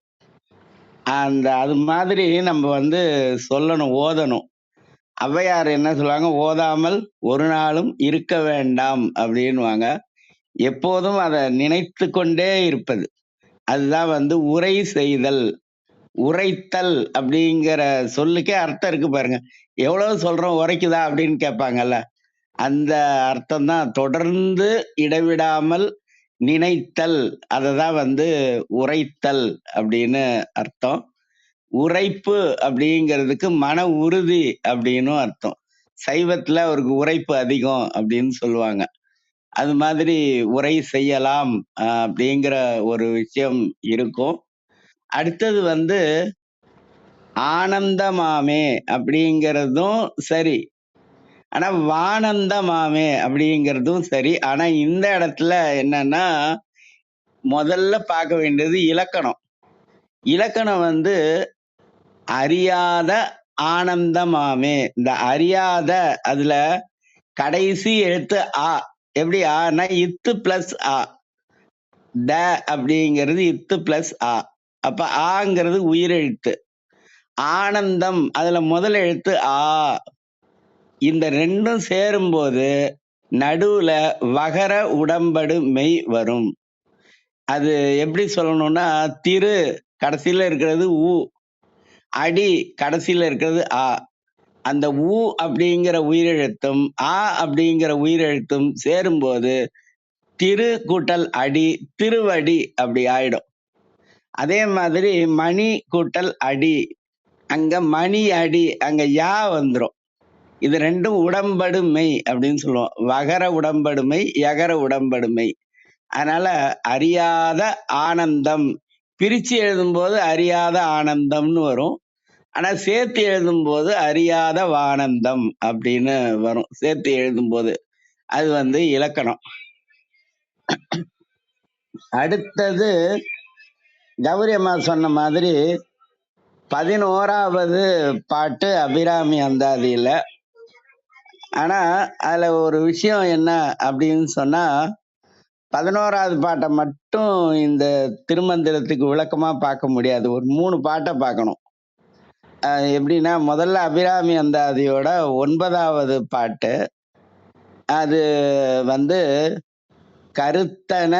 அது மாதிரி நம்ம சொல்லணும், ஓதணும். ஔவையார் என்ன சொல்லுவாங்க, ஓதாமல் ஒரு நாளும் இருக்க வேண்டாம் அப்படின்வாங்க. எப்போதும் அதை நினைத்து கொண்டே இருப்பது, அதுதான் உரை செய்தல். உரைத்தல் அப்படிங்கிற சொல்லுக்கே அர்த்தம் இருக்கு பாருங்க. எவ்வளவு சொல்றோம், உரைக்குதா அப்படின்னு கேட்பாங்கல்ல, அந்த அர்த்தம் தான். தொடர்ந்து இடைவிடாமல் நினைத்தல், அததான் உரைத்தல் அப்படின்னு அர்த்தம். உரைப்பு அப்படிங்கிறதுக்கு மன உறுதி அப்படின்னு அர்த்தம். சைவத்துல அவருக்கு உரைப்பு அதிகம் அப்படின்னு சொல்லுவாங்க. அது மாதிரி உரை செய்யலாம் அப்படிங்கிற ஒரு விஷயம் இருக்கும். அடுத்தது ஆனந்தமாமே அப்படிங்கிறதும் சரி, ஆனா வானந்தமாமே அப்படிங்கிறதும் சரி. ஆனா இந்த இடத்துல என்னன்னா, முதல்ல பார்க்க வேண்டியது இலக்கணம். இலக்கணம் அறியாத ஆனந்தமாமே. இந்த அறியாத, அதுல கடைசி எழுத்து ஆ. எப்படி ஆனா இத்து பிளஸ் ஆ, த அப்படிங்கிறது இத்து பிளஸ் ஆ. அப்ப ஆங்கிறது உயிரெழுத்து. ஆனந்தம், அதுல முதல் எழுத்து ஆ. இந்த ரெண்டும் சேரும்போது நடுவுல வகர உடம்படு மெய் வரும். அது எப்படி சொல்லணும்னா, திரு கடைசியில இருக்கிறது ஊ, அடி கடைசியில இருக்கிறது ஆ. அந்த ஊ அப்படிங்கிற உயிரெழுத்தும் ஆ அப்படிங்கிற உயிரெழுத்தும் சேரும்போது திரு கூட்டல் அடி திருவடி அப்படி ஆயிடும். அதே மாதிரி மணி கூட்டல் அடி, அங்க மணி அடி, அங்க யா வந்துரும். இது ரெண்டும் உடம்படுமை அப்படின்னு சொல்லுவோம். வகர உடம்படுமை, யகர உடம்படுமை. அதனால அறியாத ஆனந்தம் பிரிச்சு எழுதும்போது அறியாத ஆனந்தம்னு வரும். ஆனா சேர்த்து எழுதும்போது அறியாத வானந்தம் அப்படின்னு வரும். சேர்த்து எழுதும்போது அது இலக்கணம். அடுத்தது கௌரி அம்மா சொன்ன மாதிரி 11வது பாட்டு அபிராமி அந்தாதியில ஆனா அதுல ஒரு விஷயம் என்ன அப்படின்னு சொன்னா, 11வது பாட்டை மட்டும் இந்த திருமந்திரத்துக்கு விளக்கமா பார்க்க முடியாது. ஒரு 3 பாட்டை பார்க்கணும். எப்படின்னா, முதல்ல அபிராமி அந்தாதியோட 9வது பாட்டு. அது வந்து கருத்தன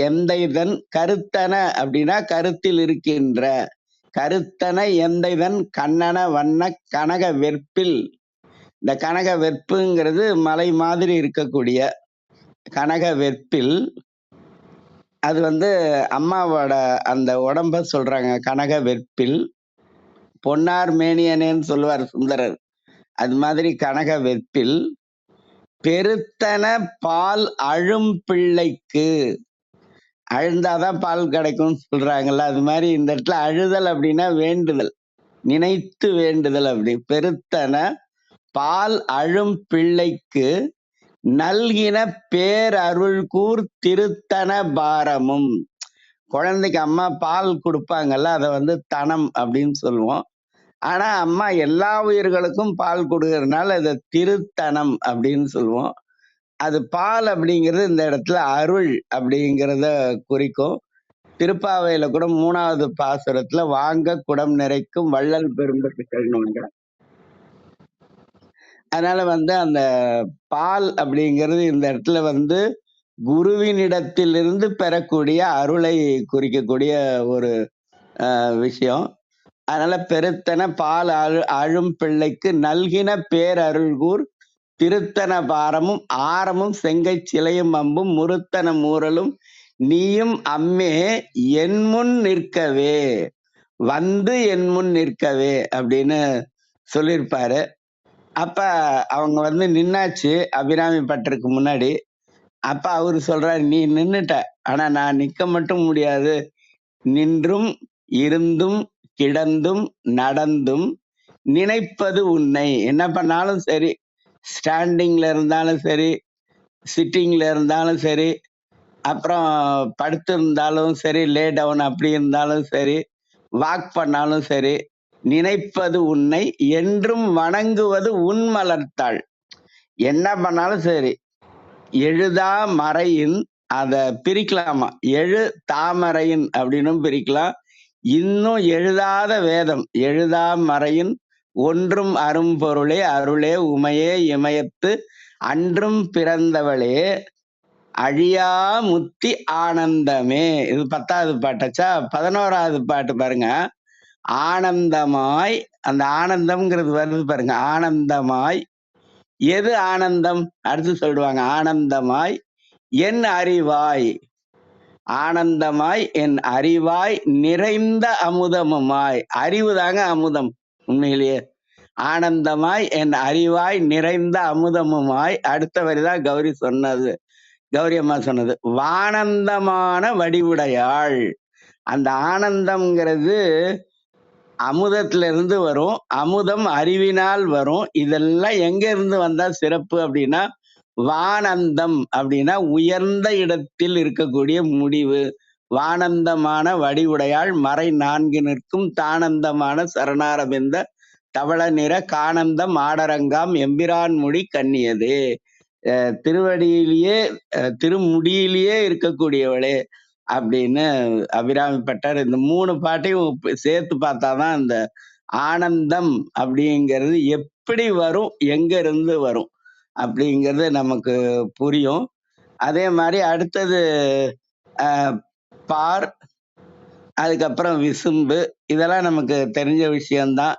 எந்தைதன், கருத்தன அப்படின்னா கருத்தில் இருக்கின்ற, கருத்தன எந்தைதன் கண்ணன வண்ண கனக வெற்பில். இந்த கனக வெற்புங்கிறது மலை மாதிரி இருக்கக்கூடிய கனக வெற்பில். அது வந்து அம்மாவோட அந்த உடம்ப சொல்றாங்க. கனக வெற்பில் பொன்னார் மேனியனேன்னு சொல்லுவார் சுந்தரர். அது மாதிரி கனக வெற்பில் பெருத்தன பால் அழும் பிள்ளைக்கு. அழுந்தாதான் பால் கிடைக்கும்னு சொல்றாங்கல்ல, அது மாதிரி இந்த இடத்துல அழுதல் அப்படின்னா வேண்டுதல், நினைத்து வேண்டுதல். அப்படி பெருத்தன பால் அழும் பிள்ளைக்கு நல்கின பேரருள் கூர் திருத்தன பாரமும். குழந்தைக்கு அம்மா பால் கொடுப்பாங்கல்ல, அதை வந்து தனம் அப்படின்னு சொல்லுவோம். ஆனா அம்மா எல்லா உயிர்களுக்கும் பால் கொடுக்கறதுனால அதை திருத்தனம் அப்படின்னு சொல்லுவோம். அது பால் அப்படிங்கிறது இந்த இடத்துல அருள் அப்படிங்கிறத குறிக்கும். திருப்பாவையில கூட 3வது பாசுரத்துல வாங்க குடம் நிறைக்கும் வள்ளல் பெரும்பட்டுகள்னு. அதனால வந்து அந்த பால் அப்படிங்கிறது இந்த இடத்துல வந்து குருவினிடத்திலிருந்து பெறக்கூடிய அருளை குறிக்கக்கூடிய ஒரு விஷயம். அதனால பெருத்தன பால் அழும் பிள்ளைக்கு நல்கின பேரருள்கூர் திருத்தன பாரமும் ஆரமும் செங்கை சிலையும் அம்பும் முருத்தன மூரலும் நீயும் அம்மே என் முன் நிற்கவே, வந்து என் முன் நிற்கவே அப்படின்னு சொல்லியிருப்பாரு. அப்ப அவங்க வந்து நின்னாச்சு அபிராமி பட்டருக்கு முன்னாடி. அப்ப அவரு சொல்றாரு, நீ நின்னுட்ட, ஆனா நான் நிக்க மட்டும் முடியாது, நின்றும் இருந்தும் கிடந்தும் நடந்தும் நினைப்பது உன்னை. என்ன பண்ணாலும் சரி, ஸ்டாண்டிங்ல இருந்தாலும் சரி, சிட்டிங்ல இருந்தாலும் சரி, அப்புறம் படுத்து இருந்தாலும் சரி, லே டவுன் அப்படி இருந்தாலும் சரி, வாக் பண்ணாலும் சரி, நினைப்பது உன்னை என்றும் வணங்குவது உன் மலர்த்தாள். என்ன பண்ணாலும் சரி, எழுதா மறையின், அத பிரிக்கலாமா, எழு தாமரையின் அப்படின்னும் பிரிக்கலாம். இன்னும் எழுதாத வேதம், எழுதா மறையின் ஒன்றும் அரும்பொருளே அருளே உமையே இமயத்து அன்றும் பிறந்தவளே அழியா முத்தி ஆனந்தமே. இது 10வது பாட்டாச்சா. 11வது பாட்டு பாருங்க. ஆனந்தமாய், அந்த ஆனந்தம்ங்கிறது வருது பாருங்க. ஆனந்தமாய், எது ஆனந்தம் அடுத்து சொல்லுவாங்க. ஆனந்தமாய் என் அறிவாய், ஆனந்தமாய் என் அறிவாய் நிறைந்த அமுதமுமாய். அறிவு தாங்க அமுதம் உண்மையிலேயே. ஆனந்தமாய் என் அறிவாய் நிறைந்த அமுதமுமாய். அடுத்த வரிதான் கௌரி சொன்னது, கௌரி அம்மா சொன்னது. வானந்தமான வடிவுடையாள். அந்த ஆனந்தம்ங்கிறது அமுதத்துல இருந்து வரும், அமுதம் அறிவினால் வரும். இதெல்லாம் எங்க இருந்து வந்தா சிறப்பு அப்படின்னா, வானந்தம் அப்படின்னா உயர்ந்த இடத்தில் இருக்கக்கூடிய முடிவு. வானந்தமான வடிவுடையாள் மறை 4 நிற்கும் தானந்தமான சரணாரபிந்த தவள நிற கானந்தம் ஆடரங்காம் எம்பிரான் முடி கண்ணியதே. திருவடியிலேயே திருமுடியிலேயே இருக்கக்கூடியவளே அப்படின்னு அபிராமி பட்டர் இந்த 3 பாட்டையும் சேர்த்து பார்த்தாதான் இந்த ஆனந்தம் அப்படிங்கிறது எப்படி வரும், எங்க இருந்து வரும் அப்படிங்கிறது நமக்கு புரியும். அதே மாதிரி அடுத்தது பார், அதுக்கப்புறம் விசும்பு. இதெல்லாம் நமக்கு தெரிஞ்ச விஷயம்தான்.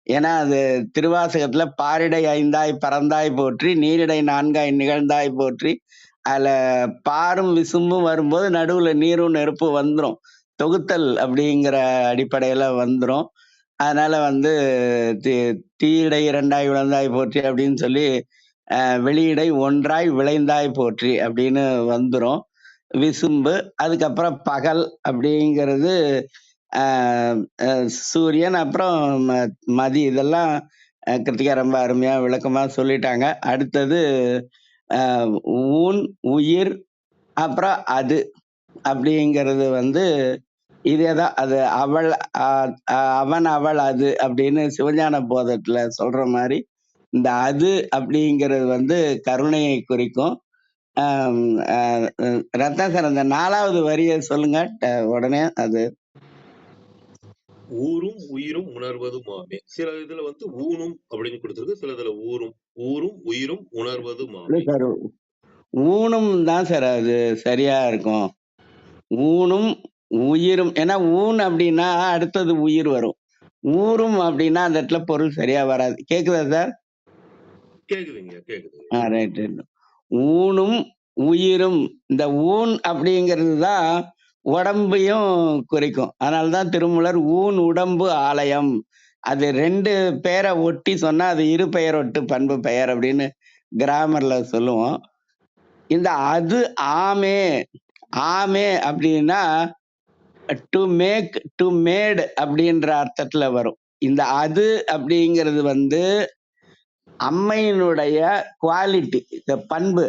ஏன்னா அது திருவாசகத்துல பாரிடை 5ஆய் பறந்தாய் போற்றி, நீரிடை 4ஆய் நிகழ்ந்தாய் போற்றி. அதுல பாரும் விசும்பும் வரும்போது நடுவுல நீரும் நெருப்பு வந்துடும், தொகுத்தல் அப்படிங்கிற அடிப்படையில வந்துடும். அதனால வந்து தீயிடை 2ஆய் விளைந்தாய் போற்றி அப்படின்னு சொல்லி வெளியிடை 1ஆய் விளைந்தாய் போற்றி அப்படின்னு வந்துடும் விசும்பு. அதுக்கப்புறம் பகல் அப்படிங்கிறது சூரியன், அப்புறம் மதி. இதெல்லாம் கிருத்திகா ரொம்ப அருமையா விளக்கமா சொல்லிட்டாங்க. அடுத்தது ஊன் உயிர், அப்புறம் அது அப்படிங்கிறது வந்து இதேதான். அது அவள் அவன் அவள் அது அப்படின்னு சிவஞான போதத்துல சொல்ற மாதிரி இந்த அது அப்படிங்கிறது வந்து கருணையை குறிக்கும். ரத்னா சார் அந்த 4வது வரியை சொல்லுங்க உடனே. அது ஊரும் உயிரும் உணர்வதுமாமே. சில இதுல வந்து ஊனும் அப்படின்னு கொடுத்திருக்கு, சில இதுல ஊரும். ஊரும் உயிரும் இல்ல உணர்வதுமாமே. சார், ஊனும் தான் சார் அது சரியா இருக்கும். ஊனும் உயிரும், ஏன்னா ஊன் அப்படின்னா அடுத்தது உயிர் வரும். ஊரும் அப்படின்னா அந்த இடத்துல பொருள் சரியா வராது. கேக்குதா சார்? கேக்குதுங்க, கேக்குது. ரைட். ஊனும் உயிரும், இந்த ஊன் அப்படிங்கிறது தான் உடம்பையும் குறிக்கும். அதனாலதான் திருமூலர் ஊன் உடம்பு ஆலயம், அது 2 பேரை ஒட்டி சொன்னா அது இரு பெயர் ஒட்டு பண்பு பெயர் அப்படின்னு கிராமர்ல சொல்லுவோம். இந்த அது ஆமே, ஆமே அப்படின்னா டு மேக், டு மேட் அப்படின்ற அர்த்தத்துல வரும். இந்த அது அப்படிங்கிறது வந்து அம்மையினுடைய குவாலிட்டி, இந்த பண்பு.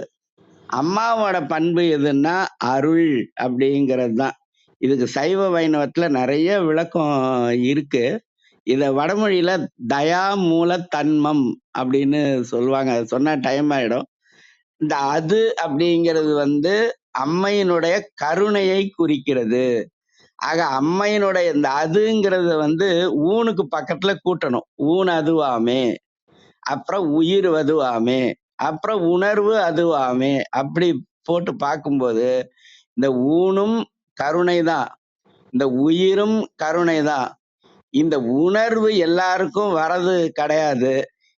அம்மாவோட பண்பு எதுன்னா அருள் அப்படிங்கிறது தான். இதுக்கு சைவ வைணவத்துல நிறைய விளக்கம் இருக்கு. இத வடமொழியில தயா மூல தன்மம் அப்படின்னு சொல்லுவாங்க. அது சொன்னா டைம் ஆயிடும். இந்த அது அப்படிங்கிறது வந்து அம்மையினுடைய கருணையை குறிக்கிறது. ஆக அம்மையினுடைய இந்த அதுங்கிறத வந்து ஊனுக்கு பக்கத்துல கூட்டணும். ஊன் அதுவாமே, அப்புறம் உயிர் அதுவாமே, அப்புறம் உணர்வு அதுவாமே, அப்படி போட்டு பார்க்கும்போது இந்த ஊனும் கருணை தான், இந்த உயிரும் கருணை தான். இந்த உணர்வு எல்லாருக்கும் வரது கிடையாது.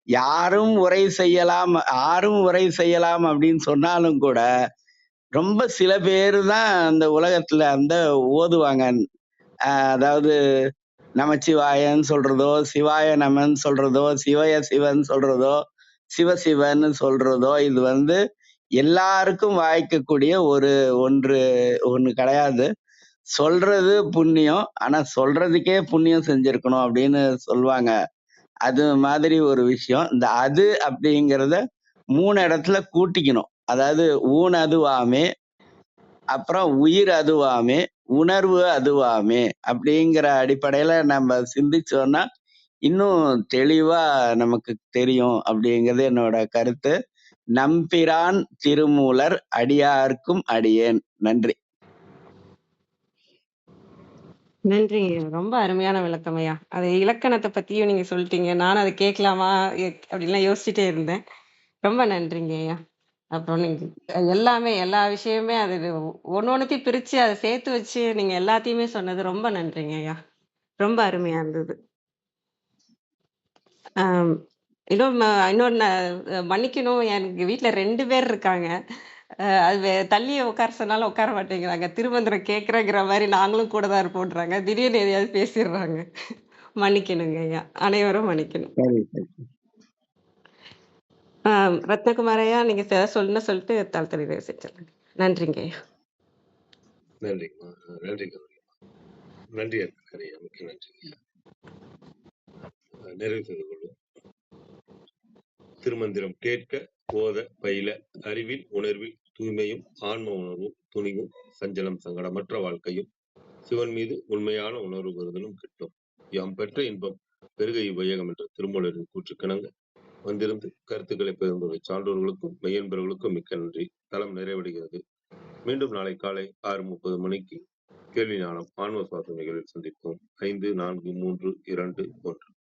யாரும் உரை செய்யலாம், யாரும் உரை செய்யலாம் அப்படின்னு சொன்னாலும் கூட ரொம்ப சில பேரு தான் அந்த உலகத்துல அந்த ஓதுவாங்க. அதாவது நமச்சிவாயன்னு சொல்றதோ, சிவாய நமன்னு சொல்றதோ, சிவய சிவன் சொல்றதோ, சிவசிவன்னு சொல்றதோ, இது வந்து எல்லாருக்கும் வாய்க்கக்கூடிய ஒண்ணு கிடையாது. சொல்றது புண்ணியம், ஆனா சொல்றதுக்கே புண்ணியம் செஞ்சிருக்கணும் அப்படின்னு சொல்லுவாங்க. அது மாதிரி ஒரு விஷயம். இந்த அது அப்படிங்கிறத 3 இடத்துல கூட்டிக்கணும். அதாவது ஊன் அதுவாமே, அப்புறம் உயிர் அதுவாமே, உணர்வு அதுவாமே அப்படிங்கிற அடிப்படையில நம்ம சிந்திச்சோம்னா இன்னும் தெளிவா நமக்கு தெரியும் அப்படிங்கிறது என்னோட கருத்து. நம்பிரான் திருமூலர் அடியார்க்கும் அடியேன். நன்றி. நன்றிங்க. ரொம்ப அருமையான விளக்கம் ஐயா. அது இலக்கணத்தை பத்தியும் நீங்க சொல்லிட்டீங்க. நானும் அதை கேட்கலாமா அப்படின்லாம் யோசிச்சுட்டே இருந்தேன். ரொம்ப நன்றிங்க ஐயா. அப்புறம் நீங்க எல்லாமே எல்லா விஷயமே அது ஒன்னொன்னுத்தையும் பிரிச்சு அதை சேர்த்து வச்சு நீங்க எல்லாத்தையுமே சொன்னது ரொம்ப நன்றிங்க ஐயா. ரொம்ப அருமையா இருந்தது. ஆம், இன்னொன்னு மன்னிக்கணும், எனக்கு வீட்ல 2 பேர் இருக்காங்க. அது தள்ளி உட்கார சொன்னாலும் உட்கார மாட்டேங்கிறாங்க. திருமந்திரம் கேட்குறேங்கிற மாரி நாங்களும் கூட தான் இருப்போன்றாங்க. திடீர்னு எதையாவது பேசிடுறாங்க. மன்னிக்கணுங்க ஐயா. அனைவரும் மன்னிக்கணும். சரி சரி. ரத்னகுமார் ஐயா, நீங்க சொல்லிட்டு தாழ்த்தலை செஞ்சிடலாம். நன்றிங்க ஐயா. நன்றிங்கம்மா. நன்றிங்க. நன்றி ஐயா, மிக்க நன்றி. நிறைவு செய்து கொள்வோம். திருமந்திரம் கேட்க, ஓத, பயில, அறிவில் உணர்வில் தூய்மையும், ஆன்ம உணர்வும், துணிவும், சஞ்சலம் சங்கடமற்ற வாழ்க்கையும், சிவன் மீது உண்மையான உணர்வு வருதலும் கிட்டும். யாம் பெற்ற இன்பம் பெருக இவ்வையகம் என்ற திருமூலரின் கூற்றுக்கிணங்க வந்திருந்து கருத்துக்களை பகிர்ந்துள்ள சான்றோர்களுக்கும் மெய்யன்பர்களுக்கும் மிக்க நன்றி. தளம் நிறைவடைகிறது. மீண்டும் நாளை காலை 6:30 மணிக்கு கேள்வி ஞானம் ஆன்ம சுவாசம் நிகழ்வில் சந்திப்போம். 5, 4, 3, 2, 1.